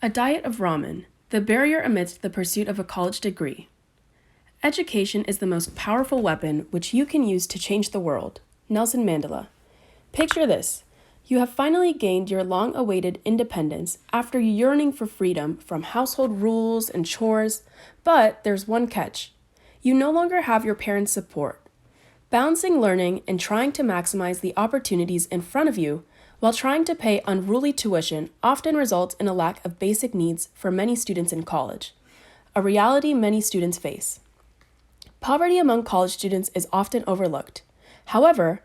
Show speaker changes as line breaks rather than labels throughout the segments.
A diet of ramen, the barrier amidst the pursuit of a college degree. Education is the most powerful weapon which you can use to change the world. Nelson Mandela. Picture this. You have finally gained your long-awaited independence after yearning for freedom from household rules and chores, but there's one catch. You no longer have your parents' support. Balancing learning and trying to maximize the opportunities in front of you while trying to pay unruly tuition often results in a lack of basic needs for many students in college, a reality many students face. Poverty among college students is often overlooked. However,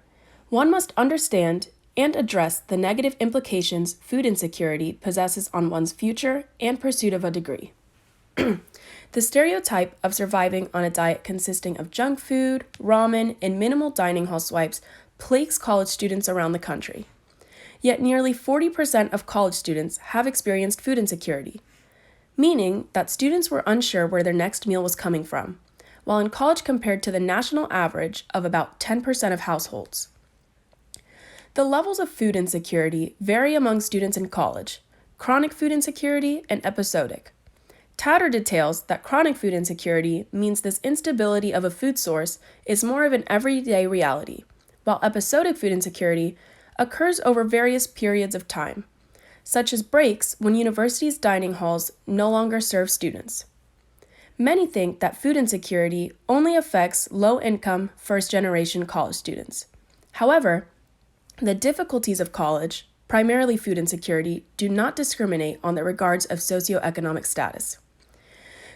one must understand and address the negative implications food insecurity possesses on one's future and pursuit of a degree. The stereotype of surviving on a diet consisting of junk food, ramen, and minimal dining hall swipes plagues college students around the country. Yet nearly 40% of college students have experienced food insecurity, meaning that students were unsure where their next meal was coming from, while in college compared to the national average of about 10% of households. The levels of food insecurity vary among students in college: chronic food insecurity and episodic. Tatter details that chronic food insecurity means this instability of a food source is more of an everyday reality, while episodic food insecurity occurs over various periods of time, such as breaks when universities' dining halls no longer serve students. Many think that food insecurity only affects low-income, first-generation college students. However, the difficulties of college, primarily food insecurity, do not discriminate on the regards of socioeconomic status.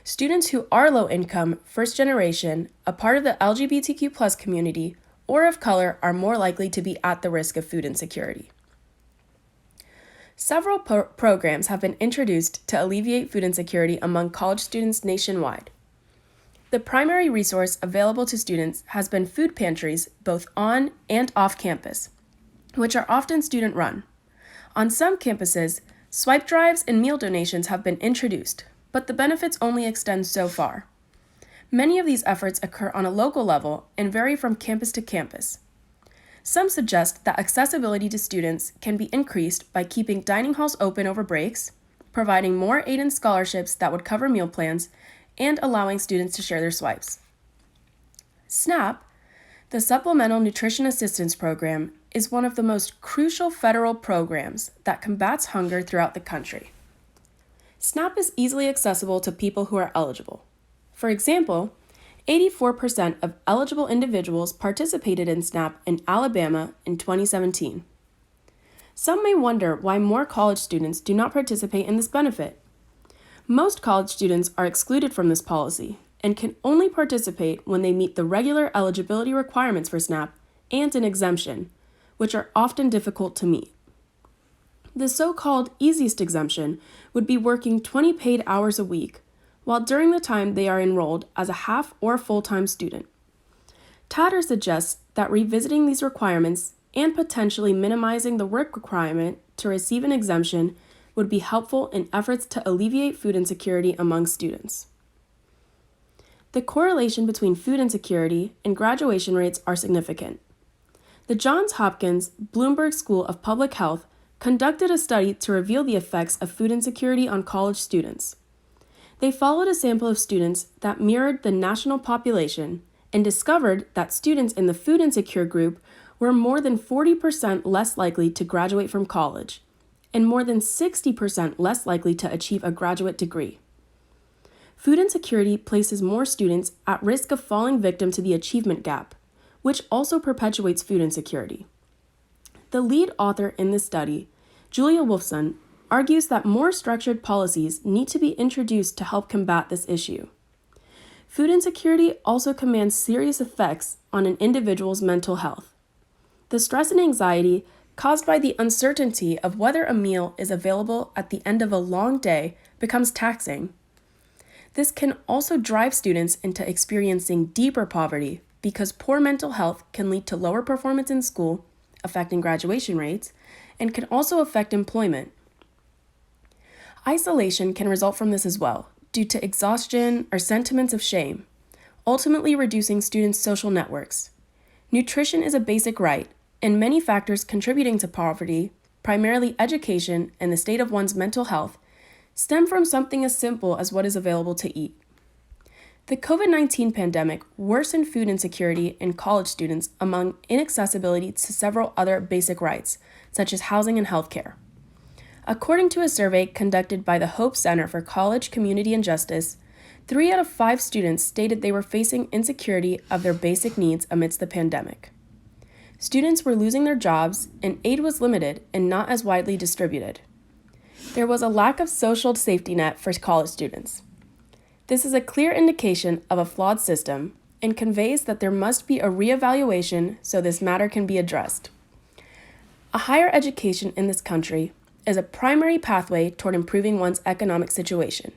Students who are low-income, first-generation, a part of the LGBTQ+ community, or of color are more likely to be at the risk of food insecurity. Several programs have been introduced to alleviate food insecurity among college students nationwide. The primary resource available to students has been food pantries both on and off campus, which are often student-run. On some campuses, swipe drives and meal donations have been introduced, but the benefits only extend so far. Many of these efforts occur on a local level and vary from campus to campus. Some suggest that accessibility to students can be increased by keeping dining halls open over breaks, providing more aid and scholarships that would cover meal plans, and allowing students to share their swipes. SNAP, the Supplemental Nutrition Assistance Program, is one of the most crucial federal programs that combats hunger throughout the country. SNAP is easily accessible to people who are eligible. For example, 84% of eligible individuals participated in SNAP in Alabama in 2017. Some may wonder why more college students do not participate in this benefit. Most college students are excluded from this policy and can only participate when they meet the regular eligibility requirements for SNAP and an exemption, which are often difficult to meet. The so-called easiest exemption would be working 20 paid hours a week, while during the time they are enrolled as a half or full-time student. Tatter suggests that revisiting these requirements and potentially minimizing the work requirement to receive an exemption would be helpful in efforts to alleviate food insecurity among students. The correlation between food insecurity and graduation rates are significant. The Johns Hopkins Bloomberg School of Public Health conducted a study to reveal the effects of food insecurity on college students. They followed a sample of students that mirrored the national population and discovered that students in the food insecure group were more than 40% less likely to graduate from college and more than 60% less likely to achieve a graduate degree. Food insecurity places more students at risk of falling victim to the achievement gap, which also perpetuates food insecurity. The lead author in this study, Julia Wolfson, argues that more structured policies need to be introduced to help combat this issue. Food insecurity also commands serious effects on an individual's mental health. The stress and anxiety caused by the uncertainty of whether a meal is available at the end of a long day becomes taxing. This can also drive students into experiencing deeper poverty because poor mental health can lead to lower performance in school, affecting graduation rates, and can also affect employment. Isolation can result from this as well, due to exhaustion or sentiments of shame, ultimately reducing students' social networks. Nutrition is a basic right, and many factors contributing to poverty, primarily education and the state of one's mental health, stem from something as simple as what is available to eat. The COVID-19 pandemic worsened food insecurity in college students among inaccessibility to several other basic rights, such as housing and healthcare. According to a survey conducted by the Hope Center for College Community and Justice, 3 out of 5 students stated they were facing insecurity of their basic needs amidst the pandemic. Students were losing their jobs, and aid was limited and not as widely distributed. There was a lack of social safety net for college students. This is a clear indication of a flawed system and conveys that there must be a reevaluation so this matter can be addressed. A higher education in this country is a primary pathway toward improving one's economic situation.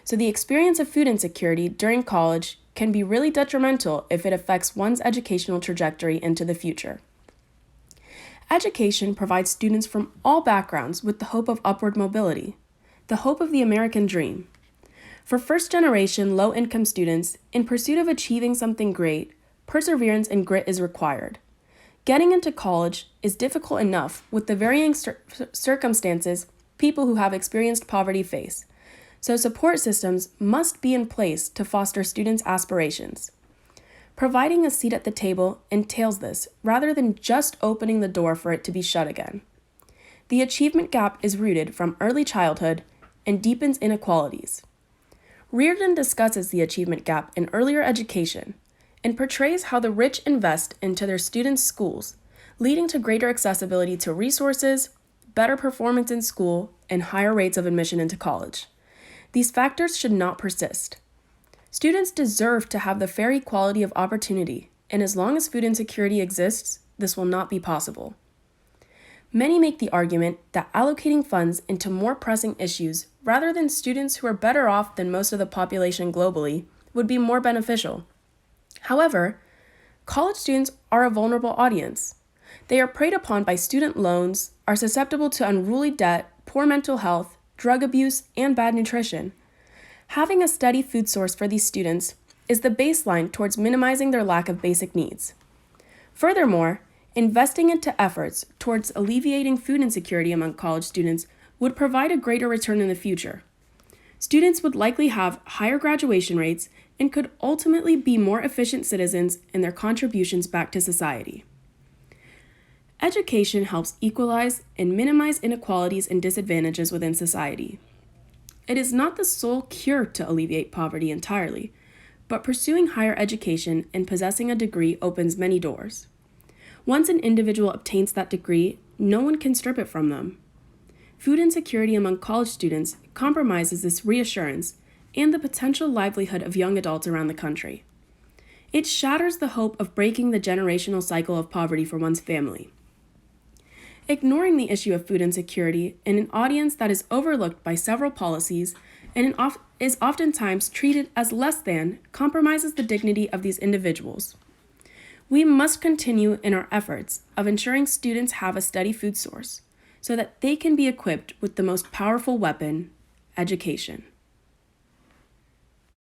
So the experience of food insecurity during college can be really detrimental if it affects one's educational trajectory into the future. Education provides students from all backgrounds with the hope of upward mobility, the hope of the American dream. For first-generation, low-income students, in pursuit of achieving something great, perseverance and grit is required. Getting into college is difficult enough with the varying circumstances people who have experienced poverty face, so support systems must be in place to foster students' aspirations. Providing a seat at the table entails this, rather than just opening the door for it to be shut again. The achievement gap is rooted from early childhood and deepens inequalities. Reardon discusses the achievement gap in earlier education and portrays how the rich invest into their students' schools, leading to greater accessibility to resources, better performance in school, and higher rates of admission into college. These factors should not persist. Students deserve to have the fair equality of opportunity, and as long as food insecurity exists, this will not be possible. Many make the argument that allocating funds into more pressing issues rather than students who are better off than most of the population globally would be more beneficial. However, college students are a vulnerable audience. They are preyed upon by student loans, are susceptible to unruly debt, poor mental health, drug abuse, and bad nutrition. Having a steady food source for these students is the baseline towards minimizing their lack of basic needs. Furthermore, investing into efforts towards alleviating food insecurity among college students would provide a greater return in the future. Students would likely have higher graduation rates and could ultimately be more efficient citizens in their contributions back to society. Education helps equalize and minimize inequalities and disadvantages within society. It is not the sole cure to alleviate poverty entirely, but pursuing higher education and possessing a degree opens many doors. Once an individual obtains that degree, no one can strip it from them. Food insecurity among college students compromises this reassurance and the potential livelihood of young adults around the country. It shatters the hope of breaking the generational cycle of poverty for one's family. Ignoring the issue of food insecurity in an audience that is overlooked by several policies and is oftentimes treated as less than compromises the dignity of these individuals. We must continue in our efforts of ensuring students have a steady food source so that they can be equipped with the most powerful weapon, education.